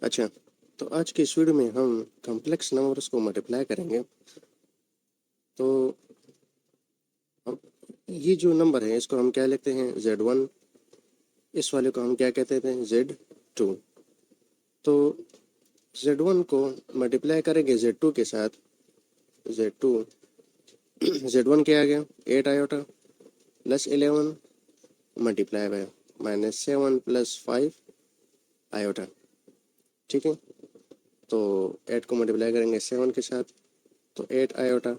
अच्छा, तो आज की इस वीडियो में हम कॉम्प्लेक्स नंबर्स को मल्टीप्लाई करेंगे। तो हम ये जो नंबर है इसको हम क्या लिखते हैं Z1, इस वाले को हम क्या कहते थे Z2। तो Z1 को मल्टीप्लाई करेंगे Z2 के साथ। Z2 Z1 क्या आ गया 8 iota plus 11 multiply by -7 plus 5 iota. ठीक है, तो 8 को मल्टीप्लाई करेंगे 7 के साथ, तो 8 आयोटा,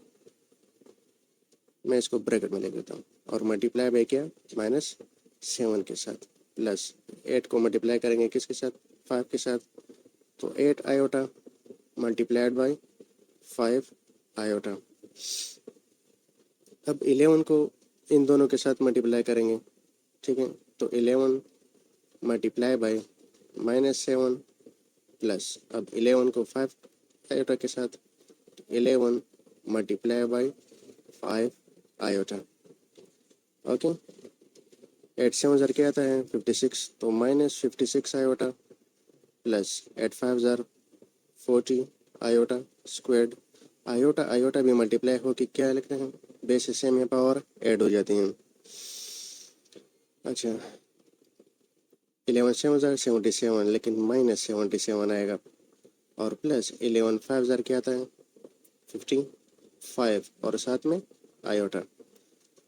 मैं इसको ब्रैकेट में लिख देता हूँ, और मल्टीप्लाई बाय क्या -7 के साथ, प्लस 8 को मल्टीप्लाई करेंगे किसके साथ 5 के साथ, तो 8 आयोटा मल्टीप्लाइड बाय 5 आयोटा। अब 11 को इन दोनों के साथ मल्टीप्लाई करेंगे। ठीक है, तो 11 मल्टीप्लाई बाय -7 प्लस, अब 11 को 5 आयोटा के साथ, 11 मल्टीप्लाई बाय 5 आयोटा। ओके, 8 7 ज़र क्या आता है 56, तो -56 आयोटा प्लस 8 5 ज़र 40 आयोटा स्क्वायर्ड। आयोटा आयोटा भी मल्टीप्लाई हो कि क्या लिखते हैं बेस सेम है, पावर ऐड हो जाती हैं। अच्छा, 11 7 ज़र 77, लेकिन -77 आएगा, और प्लस 11 5 ज़र क्या आता है 55, और साथ में आयोटा।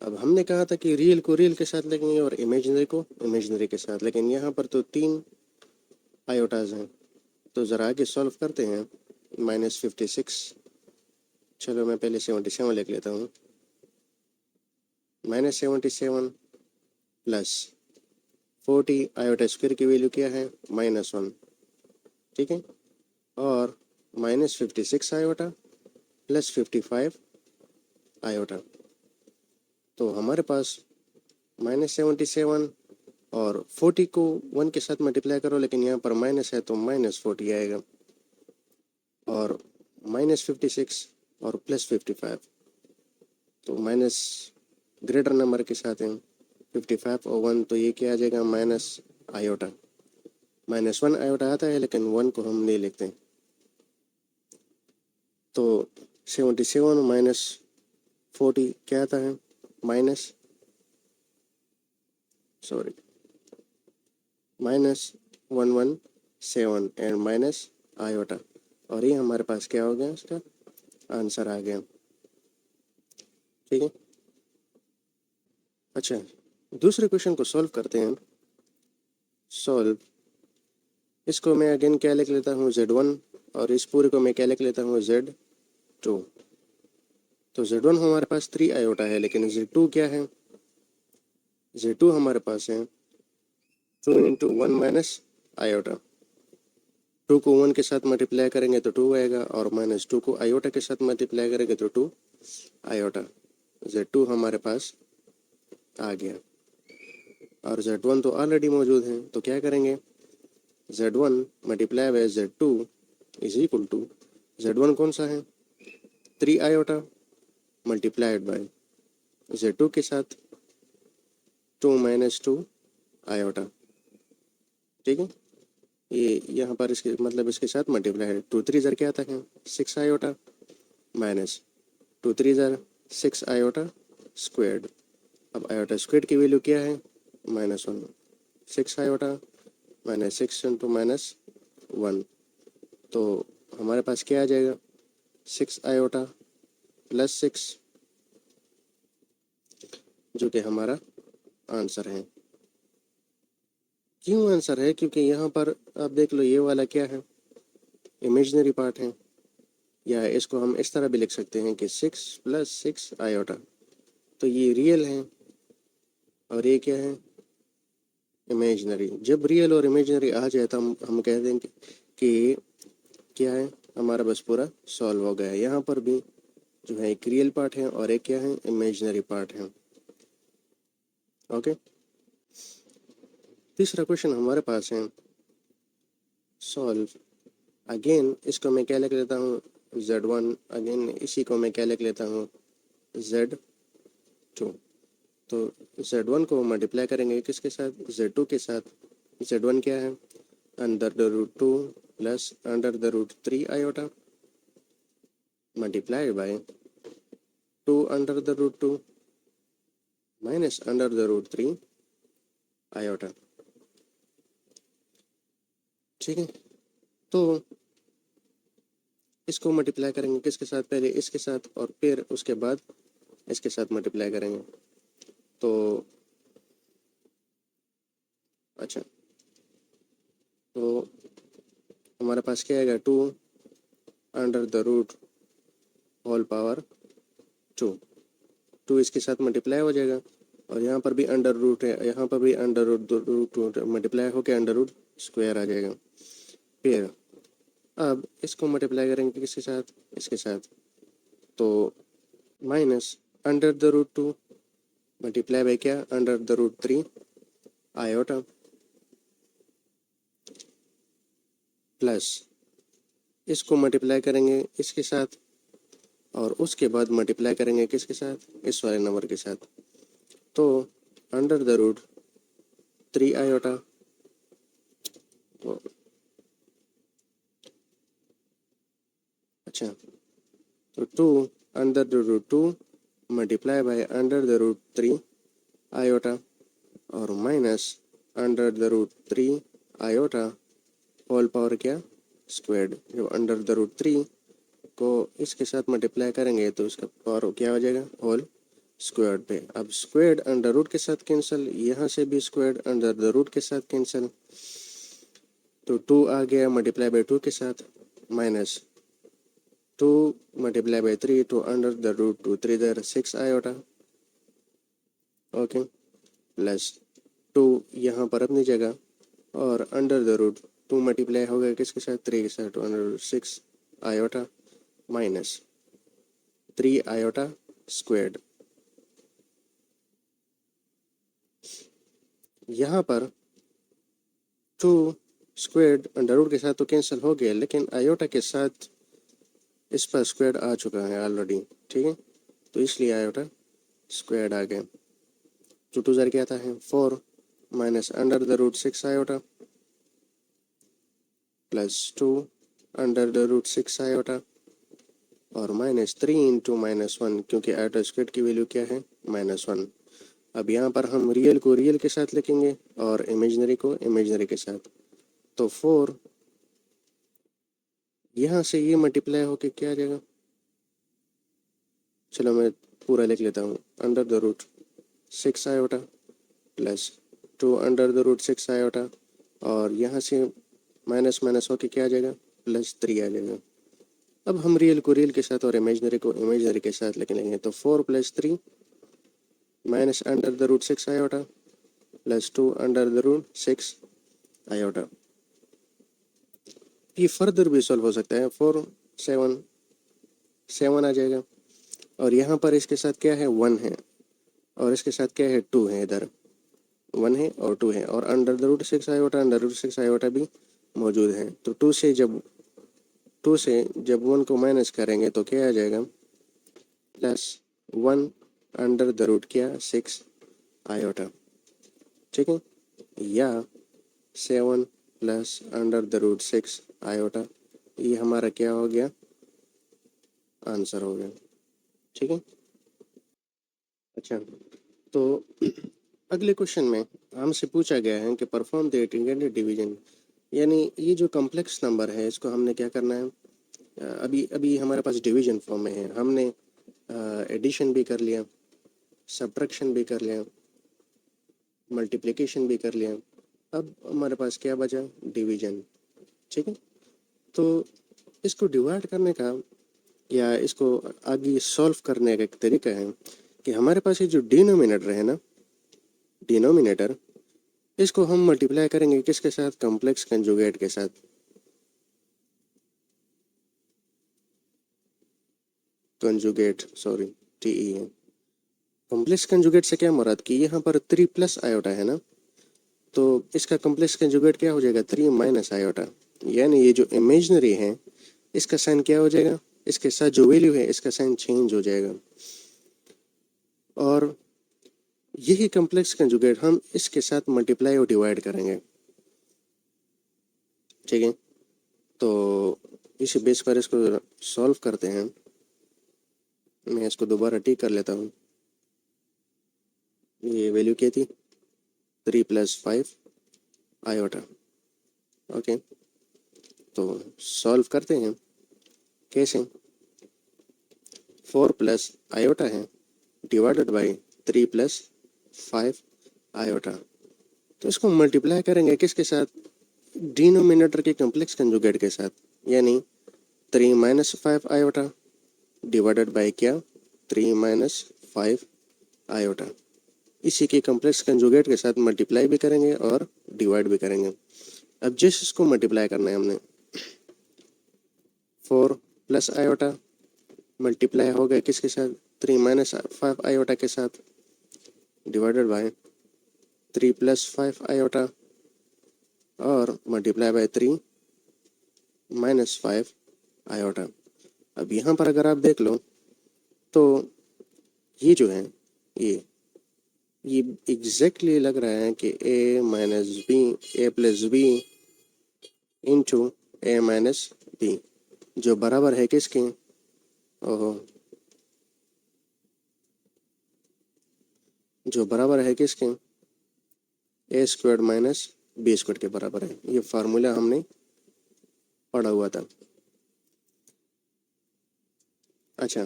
अब हमने कहा था कि रियल को रियल के साथ लिखेंगे और इमेजिनरी को इमेजिनरी के साथ, लेकिन यहाँ पर तो 3 आयोटाज हैं, तो ज़रा आगे सॉल्व करते हैं। -56, चलो मैं पहले 77 लिख लेता हूँ। -77 प्लस 40 आयोटा स्क्वायर की वैल्यू क्या है -1। ठीक है, और -56 आयोटा प्लस 55 आयोटा, तो हमारे पास -77 और 40 को 1 के साथ मल्टीप्लाई करो, लेकिन यहाँ पर माइनस है तो -40 आएगा, और -56 और प्लस 55, तो माइनस ग्रेटर नंबर के साथ हैं 55 और 1, तो ये क्या आ जाएगा माइनस आयोटा। -1 आयोटा आता है, लेकिन 1 को हम नहीं लिखते, तो 77 माइनस 40 क्या आता है -117 एंड माइनस आयोटा, और ये हमारे पास क्या हो गया, इसका आंसर आ गया। ठीक है, अच्छा, दूसरे क्वेश्चन को सॉल्व करते हैं। सॉल्व, इसको मैं अगेन क्या लिख लेता हूँ Z1, और इस पूरे को मैं क्या लिख लेता हूँ Z2। तो Z1 हमारे पास 3 आयोटा है, लेकिन Z2 क्या है, Z2 हमारे पास है 2 × 1 माइनस आयोटा। 2 को 1 के साथ मल्टीप्लाई करेंगे तो 2 आएगा, और -2 को आयोटा के साथ मल्टीप्लाई करेंगे तो 2 आयोटा। Z2 हमारे पास आ गया, और Z1 तो ऑलरेडी मौजूद है, तो क्या करेंगे Z1 multiply by Z2 is equal to, Z1 कौन सा है 3 आयोटा मल्टीप्लाइड बाय Z2 के साथ 2 - 2 आयोटा। ठीक है, ये यहाँ पर इसके मतलब इसके साथ मल्टीप्लाई है, 2 3 ज़र क्या आता है 6 आयोटा माइनस 2 3 ज़र 6 आयोटा स्क्वायर्ड। अब आयोटा स्क्वायर्ड की वैल्यू क्या है -1, 6 आयोटा -6 × -1, तो हमारे पास क्या आ जाएगा 6 आयोटा प्लस 6, जो कि हमारा आंसर है। क्यों आंसर है, क्योंकि यहाँ पर आप देख लो ये वाला क्या है इमेजिनरी पार्ट है, या इसको हम इस तरह भी लिख सकते हैं कि 6 + 6 आयोटा, तो ये रियल है और ये क्या है इमेजिनरी। जब रियल और इमेजिनरी आ जाए तो हम कह देंगे कि क्या है हमारा बस पूरा सॉल्व हो गया है। यहाँ पर भी जो है एक रियल पार्ट है और एक क्या है इमेजिनरी पार्ट है। ओके, तीसरा क्वेश्चन हमारे पास है सॉल्व। अगेन इसको मैं क्या लिख लेता हूँ Z1, अगेन इसी को मैं क्या लिख लेता हूँ Z2। तो Z1 को मल्टीप्लाई करेंगे किसके साथ Z2 के साथ। Z1 क्या है √2 plus under the root 3 iota multiplied by 2 under the root 2 minus under the root 3 iota. ठीक है, तो इसको मल्टीप्लाई करेंगे किसके साथ, पहले इसके साथ और फिर उसके बाद इसके साथ मल्टीप्लाई करेंगे। तो अच्छा, तो हमारे पास क्या आएगा, 2 under the root whole power 2 इसके साथ मल्टीप्लाई हो जाएगा और यहाँ पर भी अंडर रूट है, यहाँ पर भी अंडर रूट मल्टीप्लाई होकर अंडर रूट स्क्वायर आ जाएगा। फिर अब इसको मल्टीप्लाई करेंगे किसके साथ, इसके साथ, तो minus under the root 2 multiply by क्या, under the root 3 iota plus इसको मल्टीप्लाई करेंगे इसके साथ और उसके बाद मल्टीप्लाई करेंगे किसके साथ, इस वाले नंबर के साथ, तो अंडर द रूट 3 आयोटा। तो अच्छा, तो 2 under the root 2 multiply by under the root 3 iota और minus under the root 3 iota whole power क्या, स्क्वायर्ड। जब अंडर द रूट 3 को इसके साथ मल्टीप्लाई करेंगे तो इसका पावर क्या हो जाएगा, होल स्क्वायर्ड पे। अब स्क्वायर्ड अंडर रूट के साथ कैंसिल, यहाँ से भी स्क्वायर्ड अंडर द रूट के साथ कैंसिल, तो 2 आ गया मल्टीप्लाई बाय 2 के साथ minus 2 multiply by 3 two under the root 2 3 इधर 6 आयोटा, ओके, प्लस 2 यहाँ पर अपनी जगह और अंडर द रूट 2 मल्टीप्लाई हो गया किसके साथ, 3 के साथ, तो under root 6 iota minus 3 iota squared. यहाँ पर 2 स्क्वायर्ड अंडर रूट के साथ तो कैंसिल हो गया, लेकिन आयोटा के साथ इस पर स्क्वायर्ड आ चुका है ऑलरेडी, ठीक है, तो इसलिए आयोटा स्क्वायर्ड आ गया। तो 2 ज़र क्या आता है 4 minus under the root 6 iota plus 2 under the root 6 iota और माइनस 3 इंटू -1, क्योंकि आयोटा स्क्वायर्ड की वैल्यू क्या है, -1। अब यहाँ पर हम रियल को रियल के साथ लिखेंगे और इमेजिनरी को इमेजिनरी के साथ, तो 4 यहाँ से ये मल्टीप्लाई होके क्या आ जाएगा, चलो मैं पूरा लिख लेता हूँ, under the root 6 iota plus 2 under the root 6 iota और यहाँ से माइनस माइनस होके क्या आ जाएगा, +3 आ जाएगा। अब हम रियल को रियल के साथ और इमेजिनरी को इमेजिनरी के साथ लिख लेंगे, तो 4 + 3 minus under the root 6 iota plus 2 under the root 6 iota. ये फर्दर भी सॉल्व हो सकता है, 4 7 आ जाएगा और यहाँ पर इसके साथ क्या है, 1 है और इसके साथ क्या है, 2 है, इधर 1 है और 2 है और under the root 6 iota under root 6 iota भी मौजूद है। तो 2 से जब 1 को माइनस करेंगे तो क्या आ जाएगा, +1 अंडर द रूट क्या 6 आयोटा, ठीक है, या 7 plus under the root 6 iota, ये हमारा क्या हो गया, आंसर हो गया, ठीक है। अच्छा, तो अगले क्वेश्चन में हमसे पूछा गया है कि परफॉर्म द इंटीग्रेटेड डिवीजन, यानी ये जो कॉम्प्लेक्स नंबर है इसको हमने क्या करना है, अभी अभी हमारे पास डिवीजन फॉर्म में है, हमने एडिशन भी कर लिया, सब्ट्रैक्शन भी कर लिया, मल्टीप्लिकेशन भी कर लिया, अब हमारे पास क्या बचा, डिवीजन, ठीक है। तो इसको डिवाइड करने का या इसको आगे सॉल्व करने का एक तरीका है कि हमारे पास ये जो डिनोमिनेटर है ना, डिनोमिनेटर, इसको हम मल्टीप्लाई करेंगे किसके साथ, कॉम्प्लेक्स कंजुगेट के साथ। कंजुगेट, सॉरी, TE है। कॉम्प्लेक्स कंजुगेट से क्या मुराद कि यहाँ पर 3 प्लस आयोटा है ना, तो इसका कॉम्प्लेक्स कंजुगेट क्या हो जाएगा, 3 माइनस आयोटा, यानी ये जो इमेजिनरी है इसका साइन क्या हो जाएगा, इसके साथ जो वैल्यू है इसका साइन चेंज हो जाएगा और यही कॉम्प्लेक्स कंजुगेट हम इसके साथ मल्टीप्लाई और डिवाइड करेंगे, ठीक है। तो इसी बेस पर इसको सॉल्व करते हैं। मैं इसको दोबारा टिक कर लेता हूँ। ये वैल्यू क्या थी? 3 + 5 आयोटा। ओके, तो सॉल्व करते हैं। कैसे? 4 + आयोटा है डिवाइडेड बाई 3 + 5 आयोटा। तो इसको मल्टीप्लाई करेंगे किसके साथ? डिनोमिनेटर के कॉम्प्लेक्स कंजुगेट के साथ, यानी 3 - 5 आयोटा डिवाइडेड बाई क्या? 3 - 5 आयोटा। इसी के कॉम्प्लेक्स कंजुगेट के साथ मल्टीप्लाई भी करेंगे और डिवाइड भी करेंगे। अब जिस इसको मल्टीप्लाई करना है हमने, 4 + आयोटा मल्टीप्लाई हो गया किसके साथ? 3 - 5 आयोटा के साथ डिवाइडेड बाय 3 + 5 आयोटा और मल्टीप्लाई बाय 3 - 5 आयोटा। अब यहाँ पर अगर आप देख लो तो ये जो है ये एग्जैक्टली लग रहा है कि a - b a + b into a - b, जो बराबर है किसके? ओहो, जो बराबर है किसके? a² - b² के बराबर है। ये फार्मूला हमने पढ़ा हुआ था। अच्छा,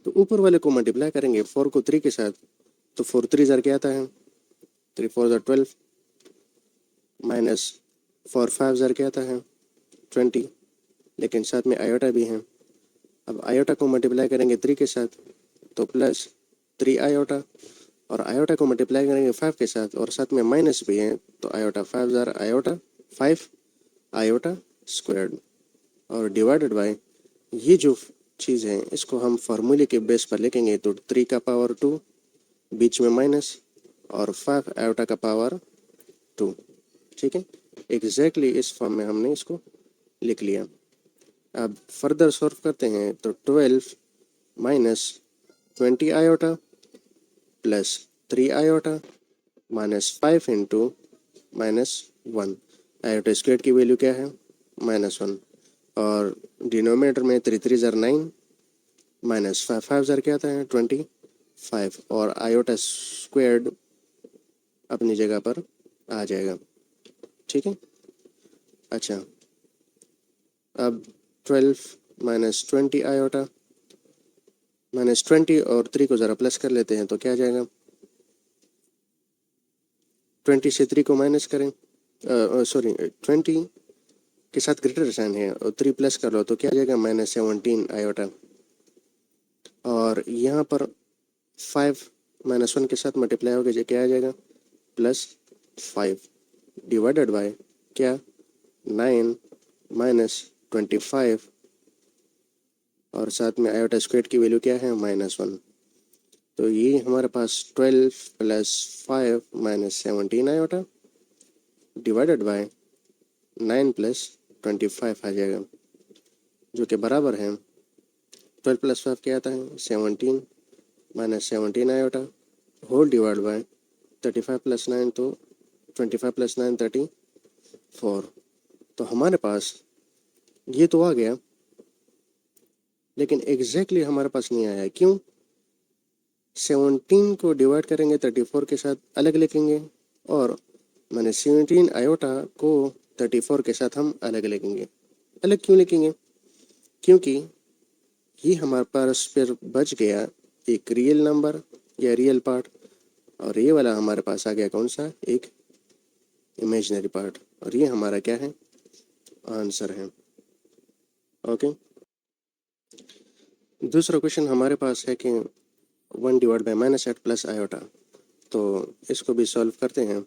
तो ऊपर वाले को मल्टीप्लाई करेंगे 4 को 3 के साथ, तो 4 3 ज़र क्या आता है? 3 4 ज़र 12 माइनस 4 5 ज़र क्या आता है? 20, लेकिन साथ में आयोटा भी है। अब आयोटा को मल्टीप्लाई करेंगे 3 के साथ तो प्लस 3 आयोटा, और आयोटा को मल्टीप्लाई करेंगे 5 के साथ और साथ में माइनस भी है, तो आयोटा 5 ज़र आयोटा 5 आयोटा स्क्वायर्ड, और डिवाइडेड बाय ये जो चीज़ है इसको हम फार्मूले के बेस पर लिखेंगे। तो 3 का पावर 2, बीच में माइनस, और 5 आयोटा का पावर 2। ठीक है, एग्जैक्टली इस फॉर्म में हमने इसको लिख लिया। अब फर्दर सॉल्व करते हैं तो 12 - 20 iota plus 3 iota minus 5 into -1। Iota square की वैल्यू क्या है? -1, और डिनोमिनेटर में 3 3 ज़र 9 माइनस 5 5 ज़र क्या आता है? 25, और आयोटा स्क्वायर्ड अपनी जगह पर आ जाएगा। ठीक है, अच्छा, अब 12 - 20 आयोटा -20 और 3 को ज़रा प्लस कर लेते हैं तो क्या आ जाएगा? 20 से 3 को माइनस करें, सॉरी 20 के साथ ग्रेटर साइन है और 3 प्लस कर लो तो क्या आ जाएगा? -17 आयोटा। और यहाँ पर 5 -1 के साथ मल्टीप्लाई हो गया, क्या आ जाएगा? +5 डिवाइडेड बाय क्या? 9 - 25, और साथ में आयोटा स्क्वायर की वैल्यू क्या है? -1। तो ये हमारे पास 12 + 5 - 17 आयोटा डिवाइडेड बाय 9 + 25 आ जाएगा, जो कि बराबर है 12 + 5 क्या आता है? 17 - 17 आयोटा होल डिवाइड बाय 35 + 9, तो 25 + 9 34। तो हमारे पास ये तो आ गया, लेकिन एग्जैक्टली हमारे पास नहीं आया। क्यों? 17 को डिवाइड करेंगे 34 के साथ अलग लिखेंगे, और मैंने 17 आयोटा को 34 के साथ हम अलग लिखेंगे। अलग क्यों लिखेंगे? क्योंकि ये हमारे पास फिर बच गया एक रियल नंबर या रियल पार्ट, और ये वाला हमारे पास आ गया कौन सा? एक इमेजिनरी पार्ट, और ये हमारा क्या है? आंसर है। ओके, दूसरा क्वेश्चन हमारे पास है कि 1 डिवाइड बाय -8 + आयोटा। तो इसको भी सॉल्व करते हैं।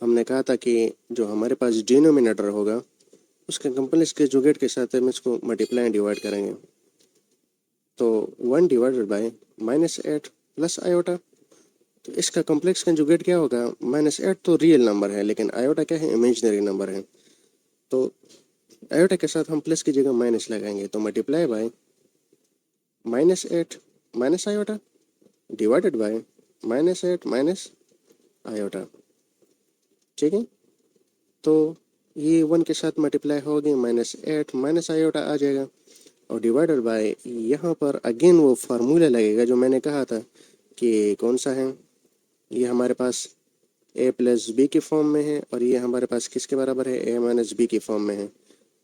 हमने कहा था कि जो हमारे पास डिनोमिनेटर होगा उसके कॉम्प्लेक्स के कंजुगेट के साथ हम इसको मल्टीप्लाई एंड डिवाइड करेंगे। तो 1 डिवाइडेड बाय -8 + आयोटा, तो इसका कॉम्प्लेक्स कंजुगेट क्या होगा? -8 तो रियल नंबर है, लेकिन आयोटा क्या है? इमेजिनरी नंबर है। तो आयोटा के साथ हम प्लस की जगह माइनस लगाएंगे, तो multiply by -8 minus iota divided bye -8 minus iota. ठीक है, तो ये 1 के साथ मल्टीप्लाई होगी -8 माइनस आयोटा आ जाएगा और डिवाइडेड बाय यहाँ पर अगेन वो फार्मूला लगेगा जो मैंने कहा था कि कौन सा है। ये हमारे पास a प्लस बी के फॉर्म में है और ये हमारे पास किसके बराबर है, a माइनस बी के फॉर्म में है,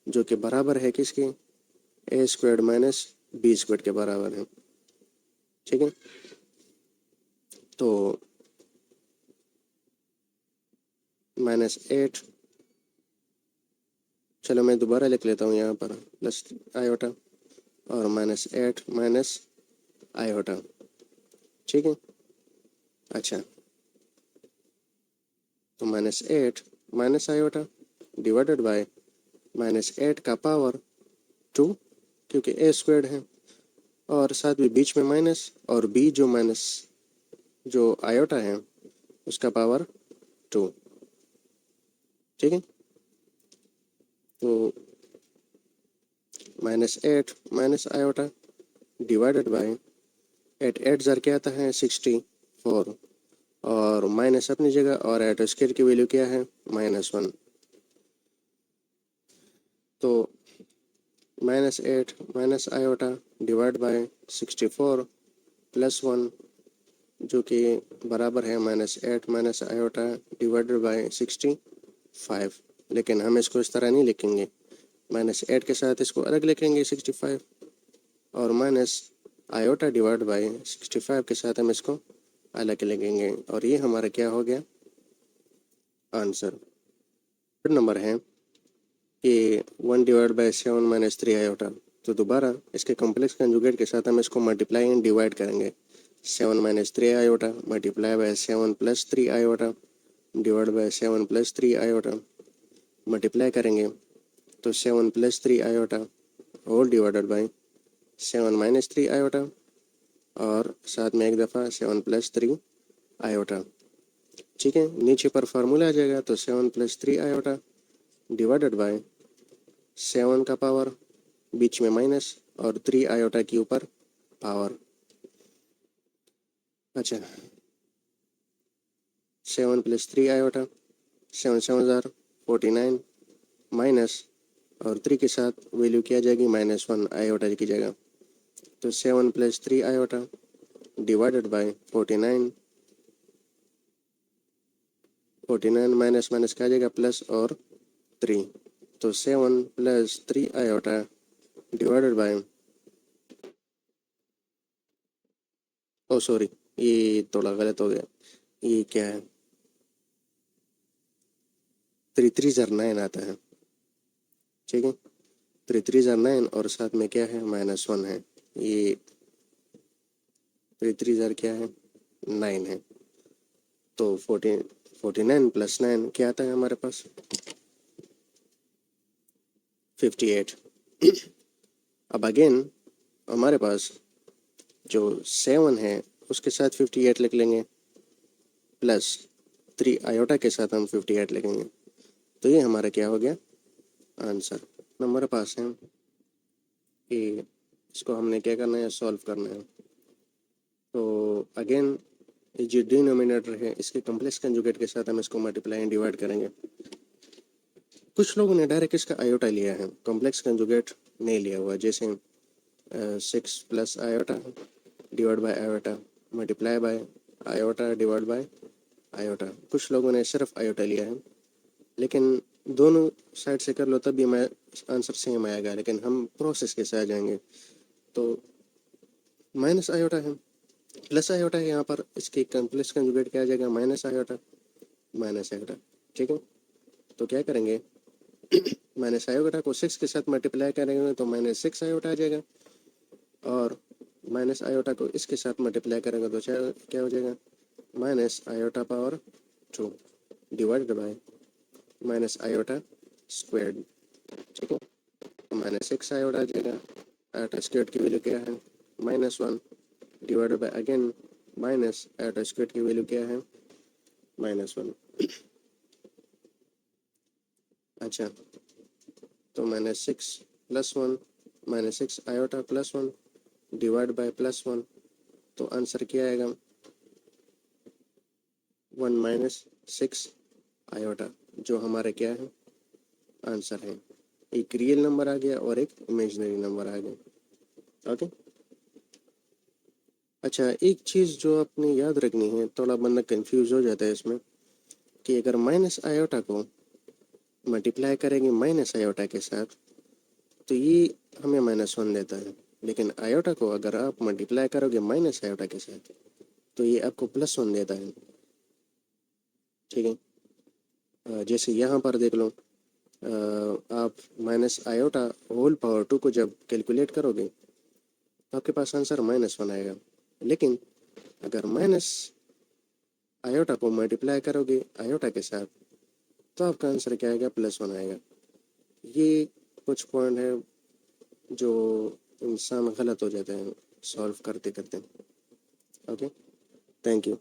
जो कि बराबर है किसके, a squared minus B squared के बराबर है। ठीक है, तो -8, चलो मैं दोबारा लिख लेता हूँ यहाँ पर प्लस आयोटा और -8 माइनस आयोटा। ठीक है, अच्छा तो -8 माइनस आयोटा डिवाइडेड बाय -8 का पावर 2, क्योंकि a स्क्वायर्ड है और साथ में बीच में माइनस और b जो माइनस जो आयोटा है उसका पावर 2। ठीक है, तो -8 माइनस आयोटा डिवाइडेड बाय 8 ज़र क्या आता है 64 और माइनस अपनी जगह और एट स्क्वायर की वैल्यू क्या है -1। तो -8 minus iota divide bye 64 plus 1 जो कि बराबर है -8 माइनस आयोटा डिवाइडेड बाय 65। लेकिन हम इसको इस तरह नहीं लिखेंगे, -8 के साथ इसको अलग लिखेंगे 65 और माइनस आयोटा डिवाइड बाय 65 के साथ हम इसको अलग लिखेंगे और ये हमारा क्या हो गया आंसर। थर्ड नंबर है कि 1 डिवाइड बाय 7 माइनस 3 आयोटा। तो दोबारा इसके कॉम्प्लेक्स कंजुगेट के साथ हम इसको मल्टीप्लाई एंड डिवाइड करेंगे। 7 minus 3 iota multiply by 7 plus 3 iota divide by 7 plus 3 iota multiply करेंगे तो 7 plus 3 iota whole divided by 7 minus 3 iota और साथ में एक दफ़ा 7 प्लस 3 आयोटा। ठीक है, नीचे पर फार्मूला आ जाएगा तो 7 प्लस 3 आयोटा डिवाइडेड बाय 7 का पावर बीच में माइनस और 3 आयोटा के ऊपर पावर। अच्छा 7 प्लस 3 आयोटा 7 7 ज़ार 49 माइनस और 3 के साथ वैल्यू किया जाएगी -1 आयोटा की जगह। तो 7 plus 3 iota divided by 49 minus minus क्या आ जाएगा प्लस और 3। तो 7 plus 3 iota divided by, oh sorry ये थोड़ा गलत हो गया, ये क्या है 3 3 ज़ार 9 आता है। ठीक है, 3 3 ज़ार 9 और साथ में क्या है -1 है, ये 3 3 ज़ार क्या है 9 है। तो 49 प्लस 9 क्या आता है हमारे पास 58। अब अगेन हमारे पास जो 7 है उसके साथ 58 लिख लेंगे प्लस 3 आयोटा के साथ हम 58 लिखेंगे। तो ये हमारा क्या हो गया आंसर। हमारे पास है कि इसको हमने क्या करना है सॉल्व करना है। तो अगेन ये जो डिनोमिनेटर है इसके कॉम्प्लेक्स कंजुगेट के साथ हम इसको मल्टीप्लाई एंड डिवाइड करेंगे। कुछ लोगों ने डायरेक्ट इसका आयोटा लिया है, कॉम्प्लेक्स कंजुगेट नहीं लिया हुआ, जैसे 6 plus iota divide bye iota multiply bye iota divide bye iota. कुछ लोगों ने सिर्फ आयोटा लिया है, लेकिन दोनों साइड से कर लो तब भी मैं आंसर सेम आएगा, लेकिन हम प्रोसेस के साथ जाएंगे। तो माइनस आयोटा है प्लस आयोटा है, यहाँ पर इसकी कॉम्प्लेक्स कंजुगेट क्या आ जाएगा माइनस आयोटा। ठीक है, तो क्या करेंगे माइनस आयोटा को 6 के साथ मल्टीप्लाई करेंगे तो -6 आयोटा आ जाएगा और माइनस आयोटा को इसके साथ मल्टीप्लाई करेंगे तो क्या हो जाएगा minus iota power 2 divided by minus iota squared. ठीक है, -6 आयोटा आ जाएगा, आयोटा स्क्वायर्ड की वैल्यू क्या है -1 divided by again minus iota squared की वैल्यू क्या है -1। अच्छा तो -6 plus 1 -6 iota plus 1 divide by +1, तो आंसर क्या आएगा 1 - 6 आयोटा, जो हमारा क्या है आंसर है। एक रियल नंबर आ गया और एक इमेजिनरी नंबर आ गया। ओके। अच्छा, एक चीज़ जो आपने याद रखनी है, थोड़ा बंदा कंफ्यूज हो जाता है इसमें, कि अगर माइनस आयोटा को मल्टीप्लाई करेंगे माइनस आयोटा के साथ तो ये हमें -1 देता है, लेकिन आयोटा को अगर आप मल्टीप्लाई करोगे माइनस आयोटा के साथ तो ये आपको +1 देता है। ठीक है। जैसे यहाँ पर देख लो, आप माइनस आयोटा होल पावर 2 को जब कैलकुलेट करोगे तो आपके पास आंसर -1 आएगा, लेकिन अगर माइनस आयोटा को मल्टीप्लाई करोगे आयोटा के साथ तो आपका आंसर क्या आएगा, +1 आएगा। ये कुछ पॉइंट है जो इंसान गलत हो जाते हैं सॉल्व करते करते। Okay, thank you.